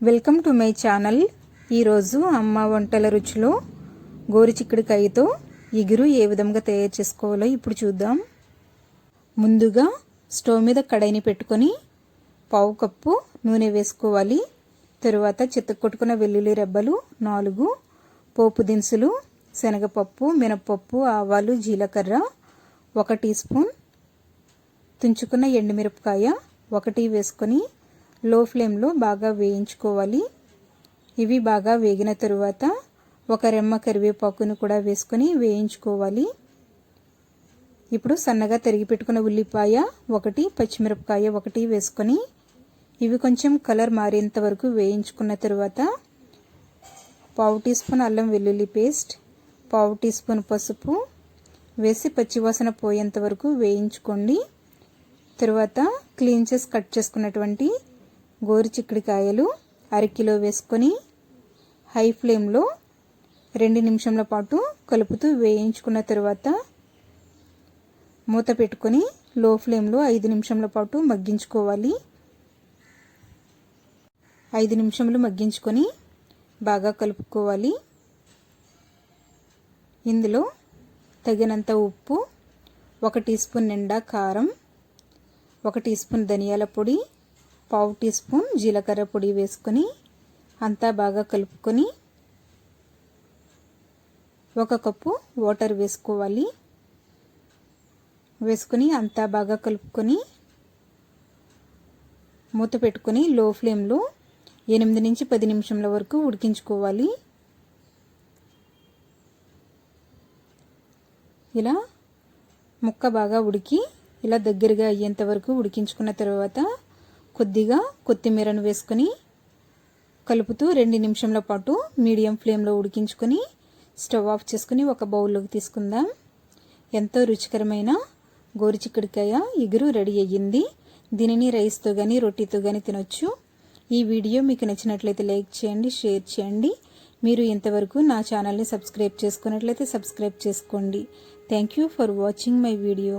Welcome to my channel. ఈరోజు అమ్మ వంటల రుచిలో గోరుచిక్కుడుకాయతో ఇగురు ఏ విధంగా తయారు చేసుకోవాలో ఇప్పుడు చూద్దాం. ముందుగా స్టవ్ మీద కడాయిని పెట్టుకొని పావు కప్పు నూనె వేసుకోవాలి. తరువాత చితక్కొట్టుకున్న వెల్లుల్లి రెబ్బలు 4, పోపు దినుసులు శనగపప్పు, మినపప్పు, ఆవాలు, జీలకర్ర 1 టీ స్పూన్, తుంచుకున్న ఎండుమిరపకాయ 1 వేసుకొని లో ఫ్లేమ్లో బాగా వేయించుకోవాలి. ఇవి బాగా వేగిన తరువాత ఒక రెమ్మ కరివేపాకును కూడా వేసుకొని వేయించుకోవాలి. ఇప్పుడు సన్నగా తరిగి పెట్టుకున్న ఉల్లిపాయ 1, పచ్చిమిరపకాయ 1 వేసుకొని ఇవి కొంచెం కలర్ మారేంత వరకు వేయించుకున్న తరువాత పావు టీ స్పూన్ అల్లం వెల్లుల్లి పేస్ట్, పావు టీ స్పూన్ పసుపు వేసి పచ్చివాసన పోయేంత వరకు వేయించుకోండి. తరువాత క్లీన్ చేసి కట్ చేసుకున్నటువంటి గోరుచిక్కుడుకాయలు 1/2 కిలో వేసుకొని హై ఫ్లేమ్లో 2 నిమిషాల పాటు కలుపుతూ వేయించుకున్న తరువాత మూత పెట్టుకొని లో ఫ్లేమ్లో 5 నిమిషాల పాటు మగ్గించుకోవాలి. 5 నిమిషాలు మగ్గించుకొని బాగా కలుపుకోవాలి. ఇందులో తగినంత ఉప్పు, 1 టీ స్పూన్ నిండా కారం, 1 టీ స్పూన్ ధనియాల పొడి, పావు టీ స్పూన్ జీలకర్ర పొడి వేసుకొని అంతా బాగా కలుపుకొని 1 కప్పు వాటర్ వేసుకోవాలి. వేసుకొని అంతా బాగా కలుపుకొని మూత పెట్టుకొని లో ఫ్లేమ్లో 8 నుంచి 10 నిమిషాల వరకు ఉడికించుకోవాలి. ఇలా ముక్క బాగా ఉడికి ఇలా దగ్గరగా అయ్యేంత వరకు ఉడికించుకున్న తర్వాత కొద్దిగా కొత్తిమీరను వేసుకొని కలుపుతూ 2 నిమిషాల పాటు మీడియం ఫ్లేమ్లో ఉడికించుకొని స్టవ్ ఆఫ్ చేసుకుని ఒక బౌల్లోకి తీసుకుందాం. ఎంతో రుచికరమైన గోరుచిక్కుడుకాయ ఇగురు రెడీ అయ్యింది. దీనిని రైస్తో కానీ రొట్టెతో కానీ తినొచ్చు. ఈ వీడియో మీకు నచ్చినట్లయితే లైక్ చేయండి, షేర్ చేయండి. మీరు ఇంతవరకు నా ఛానల్ని సబ్స్క్రైబ్ చేసుకున్నట్లయితే సబ్స్క్రైబ్ చేసుకోండి. Thank you for watching my video.